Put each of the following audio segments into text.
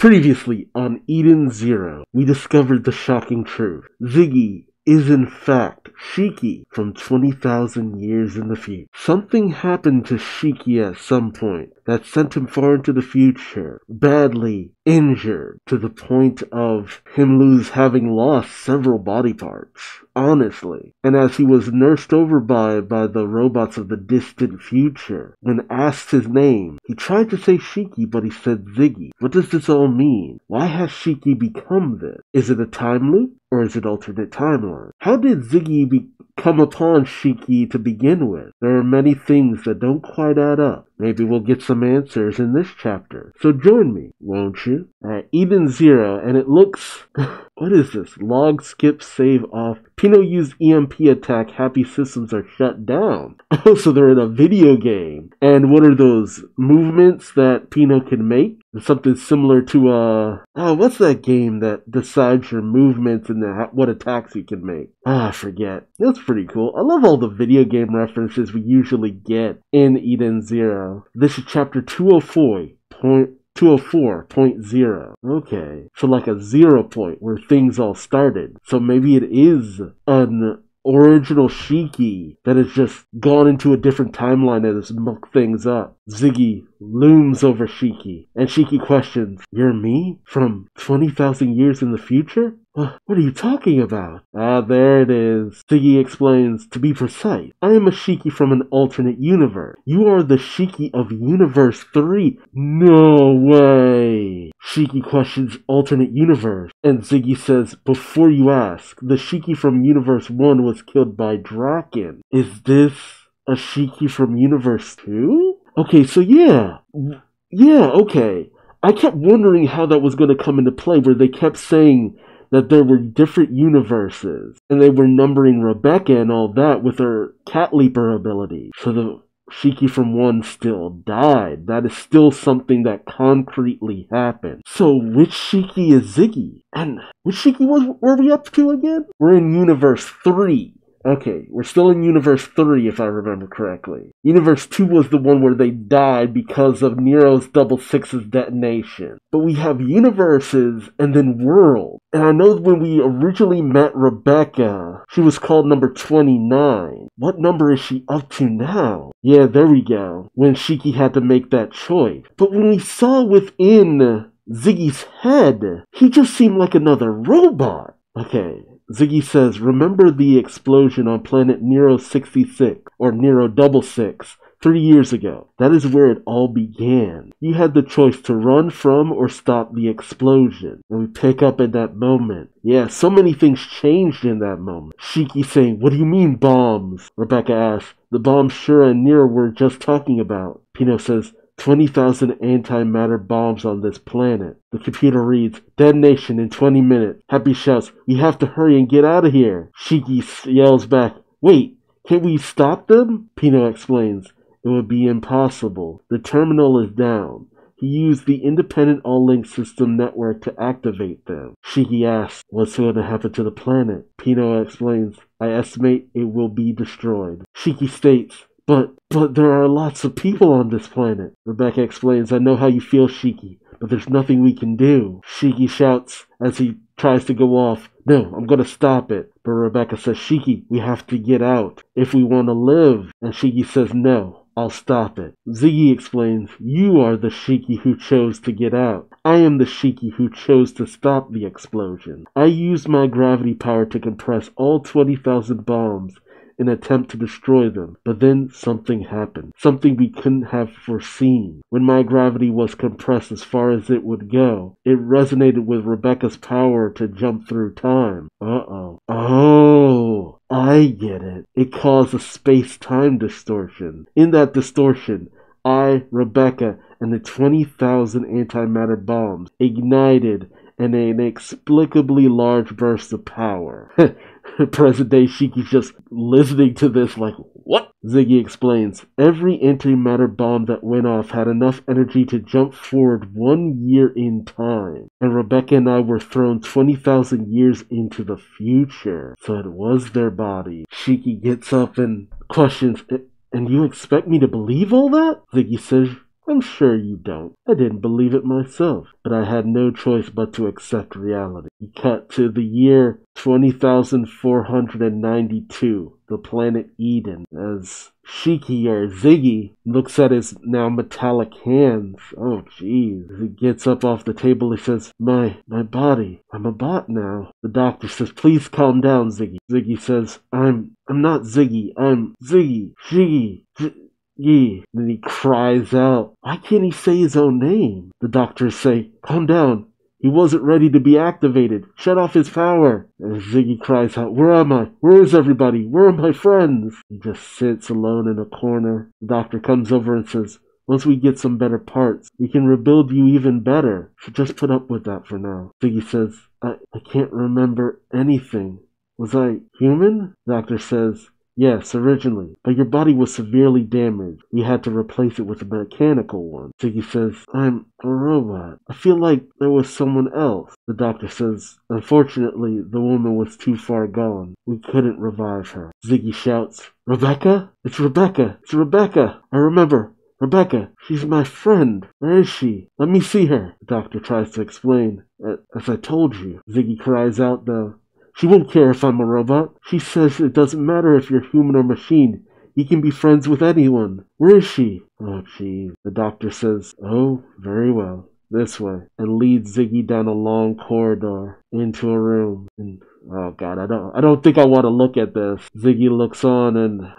Previously on Eden Zero, we discovered the shocking truth. Ziggy is in fact Shiki from 20,000 years in the future. Something happened to Shiki at some point that sent him far into the future, badly injured, to the point of him having lost several body parts, honestly. And as he was nursed over by the robots of the distant future, when asked his name, he tried to say Shiki, but he said Ziggy. What does this all mean? Why has Shiki become this? Is it a time loop? Or is it alternate timeline? How did Ziggy come upon Shiki to begin with? There are many things that don't quite add up. Maybe we'll get some answers in this chapter. So join me, won't you? At Eden Zero, and it looks... what is this? Log, skip, save, off. Pino used EMP attack. Happy systems are shut down. Oh, so they're in a video game. And what are those movements that Pino can make? Something similar to, what's that game that decides your movements and what attacks you can make? I forget. That's pretty cool. I love all the video game references we usually get in Eden Zero. This is chapter 204.0. Okay, so like a 0 point where things all started. So maybe it is an original Shiki that has just gone into a different timeline and has mucked things up. Ziggy looms over Shiki, and Shiki questions, "You're me? From 20,000 years in the future? What are you talking about?" There it is. Ziggy explains, "To be precise, I am a Shiki from an alternate universe. You are the Shiki of Universe 3. No way. Shiki questions alternate universe, and Ziggy says, "Before you ask, the Shiki from Universe 1 was killed by Draken. Is this a Shiki from Universe 2? Okay, so yeah, okay. I kept wondering how that was going to come into play, where they kept saying that there were different universes, and they were numbering Rebecca and all that with her cat leaper ability. So the Shiki from 1 still died. That is still something that concretely happened. So which Shiki is Ziggy? And which Shiki were we up to again? We're in Universe 3. Okay, we're still in Universe 3 if I remember correctly. Universe 2 was the one where they died because of Nero's 666's detonation. But we have universes and then worlds. And I know when we originally met Rebecca, she was called number 29. What number is she up to now? Yeah, there we go. When Shiki had to make that choice. But when we saw within Ziggy's head, he just seemed like another robot. Okay. Ziggy says, "Remember the explosion on planet Nero 66, or Nero 66, 3 years ago. That is where it all began. You had the choice to run from or stop the explosion." And we pick up at that moment. Yeah, so many things changed in that moment. Shiki saying, "What do you mean bombs?" Rebecca asks, "The bombs Shura and Nero were just talking about." Pino says, 20,000 antimatter bombs on this planet. The computer reads, "Detonation in 20 minutes. Happy shouts, "We have to hurry and get out of here." Shiki yells back, "Wait, can't we stop them?" Pino explains, "It would be impossible. The terminal is down." He used the independent all-link system network to activate them. Shiki asks, "What's going to happen to the planet?" Pino explains, "I estimate it will be destroyed." Shiki states, But there are lots of people on this planet." Rebecca explains, "I know how you feel, Shiki, but there's nothing we can do." Shiki shouts as he tries to go off, "No, I'm gonna stop it." But Rebecca says, "Shiki, we have to get out if we want to live." And Shiki says, "No, I'll stop it." Ziggy explains, "You are the Shiki who chose to get out. I am the Shiki who chose to stop the explosion. I used my gravity power to compress all 20,000 bombs in an attempt to destroy them. But then something happened. Something we couldn't have foreseen. When my gravity was compressed as far as it would go, it resonated with Rebecca's power to jump through time." Oh, I get it. It caused a space-time distortion. In that distortion, I, Rebecca, and the 20,000 antimatter bombs ignited an inexplicably large burst of power. Present-day Shiki's just listening to this like, what? Ziggy explains, "Every antimatter bomb that went off had enough energy to jump forward 1 year in time. And Rebecca and I were thrown 20,000 years into the future. So it was their body." Shiki gets up and questions, "And you expect me to believe all that?" Ziggy says, I'm sure you don't. I didn't believe it myself, but I had no choice but to accept reality. We cut to the year 20,492, the planet Eden, as Shiki, or Ziggy, looks at his now metallic hands. Oh, jeez. As he gets up off the table, he says, My body. I'm a bot now. The doctor says, please calm down, Ziggy. Ziggy says, I'm not Ziggy. I'm Ziggy. Shiggy. Then he cries out. Why can't he say his own name? The doctors say, calm down. He wasn't ready to be activated. Shut off his power. And Ziggy cries out, where am I? Where is everybody? Where are my friends? He just sits alone in a corner. The doctor comes over and says, once we get some better parts, we can rebuild you even better. So just put up with that for now. Ziggy says, I can't remember anything. Was I human? The doctor says, yes, originally, but your body was severely damaged. We had to replace it with a mechanical one. Ziggy says, I'm a robot. I feel like there was someone else. The doctor says, unfortunately, the woman was too far gone. We couldn't revive her. Ziggy shouts, Rebecca? It's Rebecca! It's Rebecca! I remember. Rebecca, she's my friend. Where is she? Let me see her. The doctor tries to explain. As I told you. Ziggy cries out, though. She won't care if I'm a robot. She says it doesn't matter if you're human or machine. You can be friends with anyone. Where is she? Oh, geez. The doctor says, oh, very well. This way. And leads Ziggy down a long corridor into a room. And, oh, God, I don't think I want to look at this. Ziggy looks on and,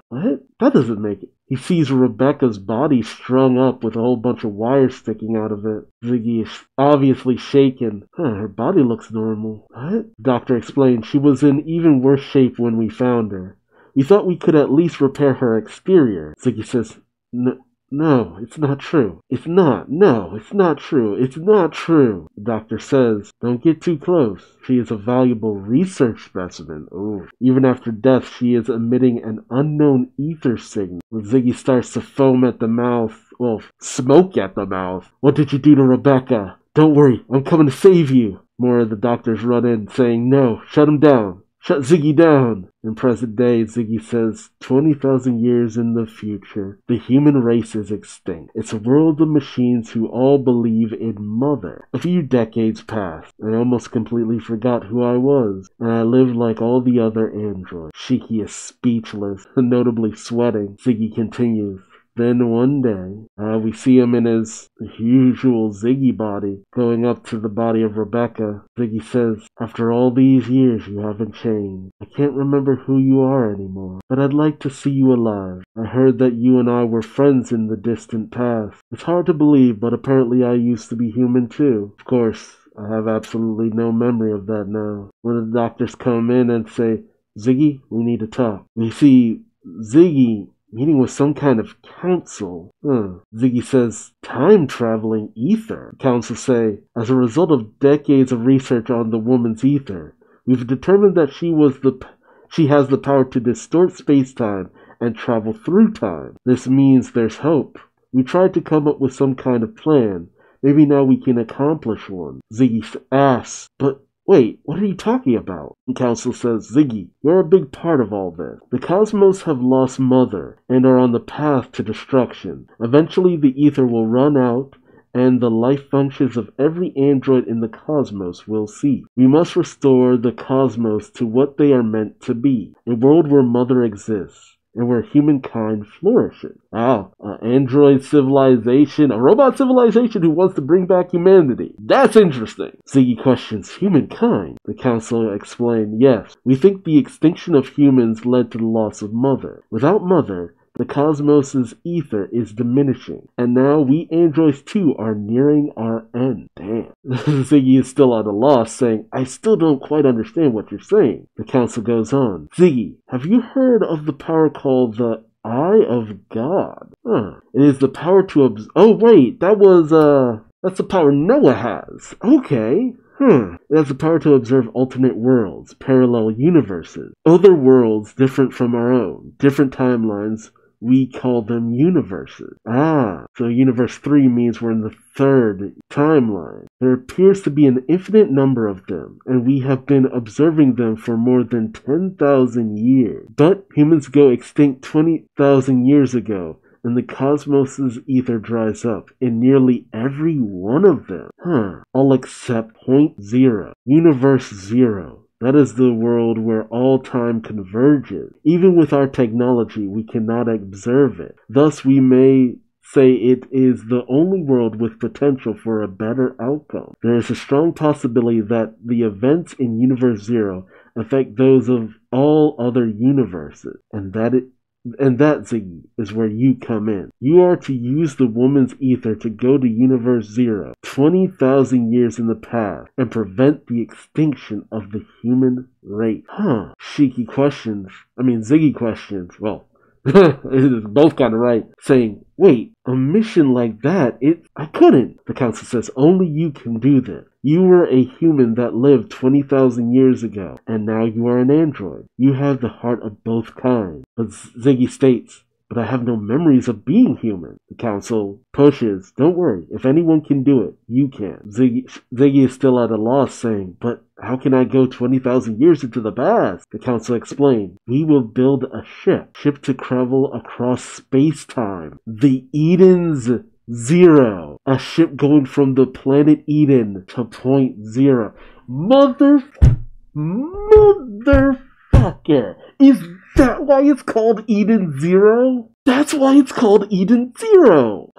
what? That doesn't make it. He sees Rebecca's body strung up with a whole bunch of wires sticking out of it. Ziggy is obviously shaken. Her body looks normal. What? The doctor explained she was in even worse shape when we found her. We thought we could at least repair her exterior. Ziggy says, no, it's not true. It's not. No, it's not true. It's not true. The doctor says, don't get too close. She is a valuable research specimen. Ooh. Even after death, she is emitting an unknown ether signal. When Ziggy starts to foam at the mouth, smoke at the mouth. What did you do to Rebecca? Don't worry, I'm coming to save you. More of the doctors run in, saying, no, shut him down. Shut Ziggy down! In present day, Ziggy says, 20,000 years in the future, the human race is extinct. It's a world of machines who all believe in Mother. A few decades passed. I almost completely forgot who I was, and I lived like all the other androids. Shiki is speechless, notably sweating. Ziggy continues. Then one day, we see him in his usual Ziggy body, going up to the body of Rebecca. Ziggy says, after all these years, you haven't changed. I can't remember who you are anymore, but I'd like to see you alive. I heard that you and I were friends in the distant past. It's hard to believe, but apparently I used to be human too. Of course, I have absolutely no memory of that now. When the doctors come in and say, Ziggy, we need to talk. We see Ziggy meeting with some kind of council. Ziggy says, time-traveling ether. The council say, as a result of decades of research on the woman's ether, we've determined that she has the power to distort space-time and travel through time. This means there's hope. We tried to come up with some kind of plan. Maybe now we can accomplish one. Ziggy asks, but wait, what are you talking about? The council says, Ziggy, you're a big part of all this. The cosmos have lost Mother and are on the path to destruction. Eventually the ether will run out and the life functions of every android in the cosmos will cease. We must restore the cosmos to what they are meant to be, a world where Mother exists and where humankind flourishes. Android civilization, a robot civilization who wants to bring back humanity. That's interesting. Ziggy questions, humankind? The council explained, yes, we think the extinction of humans led to the loss of Mother. Without Mother, the cosmos' ether is diminishing, and now we androids too are nearing our end. Damn. Ziggy is still at a loss, saying, I still don't quite understand what you're saying. The council goes on. Ziggy, have you heard of the power called the Eye of God? It is the power to oh wait, that's the power Noah has. Okay. It has the power to observe alternate worlds, parallel universes, other worlds different from our own, different timelines. We call them universes. So universe 3 means we're in the third timeline. There appears to be an infinite number of them, and we have been observing them for more than 10,000 years. But humans go extinct 20,000 years ago, and the cosmos's ether dries up in nearly every one of them. All except point zero. Universe zero. That is the world where all time converges. Even with our technology, we cannot observe it. Thus, we may say it is the only world with potential for a better outcome. There is a strong possibility that the events in Universe Zero affect those of all other universes, and that, Ziggy, is where you come in. You are to use the woman's ether to go to Universe Zero, 20,000 years in the past, and prevent the extinction of the human race. Ziggy questions, well, it's both kind of right, saying, wait, a mission like that, I couldn't. The council says, only you can do this. You were a human that lived 20,000 years ago, and now you are an android. You have the heart of both kinds. But Ziggy states, but I have no memories of being human. The council pushes, don't worry, if anyone can do it, you can. Ziggy is still at a loss, saying, but how can I go 20,000 years into the past? The council explained, we will build a ship to travel across space-time. The Eden's Zero. A ship going from the planet Eden to point zero. Motherfucker. Is that why it's called Eden Zero? That's why it's called Eden Zero.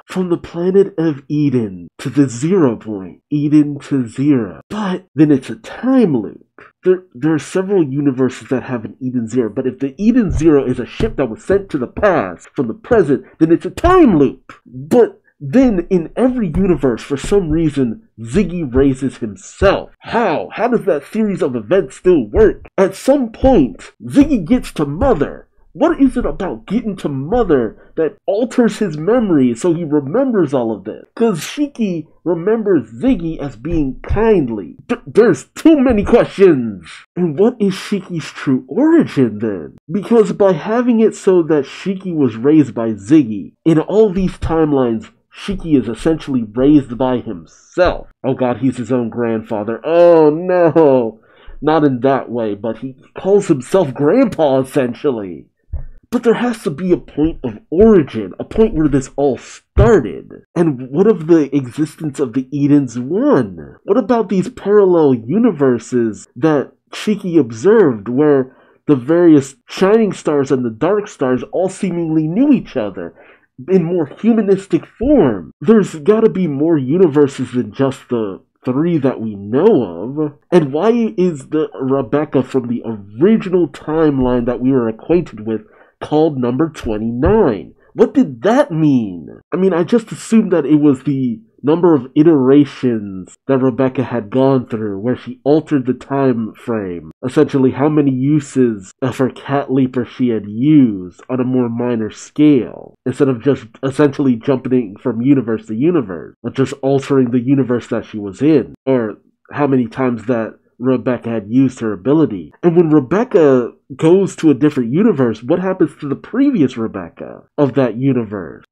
From the planet of Eden to the 0 point. Eden to zero. But then it's a time loop. There are several universes that have an Eden Zero, but if the Eden Zero is a ship that was sent to the past from the present, then it's a time loop. But then in every universe, for some reason, Ziggy raises himself. How? How does that series of events still work? At some point, Ziggy gets to Mother. What is it about getting to Mother that alters his memory so he remembers all of this? Because Shiki remembers Ziggy as being kindly. There's too many questions! And what is Shiki's true origin then? Because by having it so that Shiki was raised by Ziggy, in all these timelines, Shiki is essentially raised by himself. Oh god, he's his own grandfather. Oh no! Not in that way, but he calls himself Grandpa, essentially. But there has to be a point of origin, a point where this all started. And what of the existence of the Eden's One? What about these parallel universes that Shiki observed, where the various shining stars and the dark stars all seemingly knew each other in more humanistic form? There's gotta be more universes than just the 3 that we know of. And why is the Rebecca from the original timeline that we were acquainted with called number 29? What did that mean? I mean, I just assumed that it was the number of iterations that Rebecca had gone through, where she altered the time frame. Essentially, how many uses of her cat leaper she had used on a more minor scale, instead of just essentially jumping from universe to universe, but just altering the universe that she was in, or how many times that Rebecca had used her ability. And when Rebecca goes to a different universe, what happens to the previous Rebecca of that universe?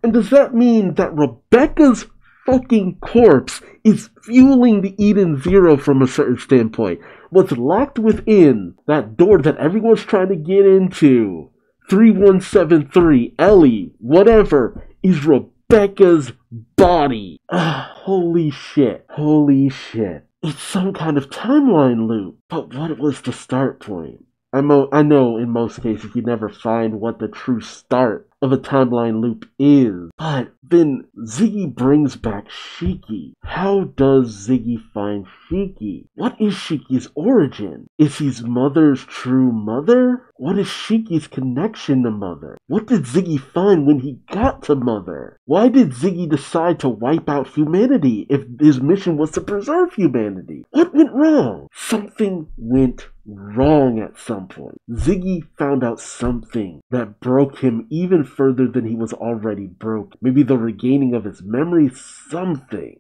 And does that mean that Rebecca's fucking corpse is fueling the Eden Zero from a certain standpoint? What's locked within that door that everyone's trying to get into, 3173, Ellie, whatever, is Rebecca's body. Holy shit. Holy shit. It's some kind of timeline loop. But what was the start point? I know in most cases you never find what the true start of a timeline loop is. But then Ziggy brings back Shiki. How does Ziggy find Shiki? What is Shiki's origin? Is his mother's true mother? What is Shiki's connection to Mother? What did Ziggy find when he got to Mother? Why did Ziggy decide to wipe out humanity if his mission was to preserve humanity? What went wrong? Something went wrong at some point. Ziggy found out something that broke him even further than he was already broke. Maybe the regaining of his memory, something.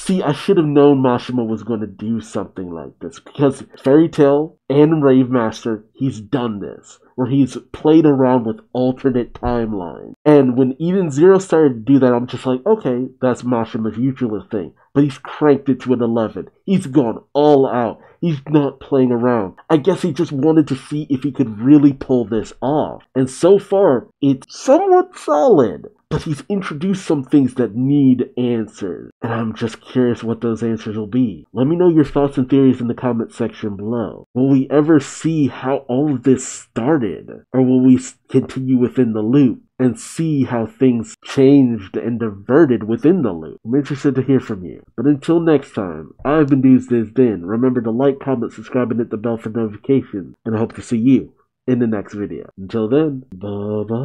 See, I should have known Mashima was going to do something like this, because Fairy Tail and Rave Master, he's done this, where he's played around with alternate timelines. And when Eden Zero started to do that, I'm just like, okay, that's Mashima's usual thing. But he's cranked it to an 11. He's gone all out. He's not playing around. I guess he just wanted to see if he could really pull this off. And so far, it's somewhat solid. But he's introduced some things that need answers. And I'm just curious what those answers will be. Let me know your thoughts and theories in the comment section below. Will we ever see how all of this started? Or will we continue within the loop and see how things changed and diverted within the loop? I'm interested to hear from you. But until next time, I've been Duuz-Diz-Din. Remember to like, comment, subscribe, and hit the bell for notifications. And I hope to see you in the next video. Until then, bye-bye.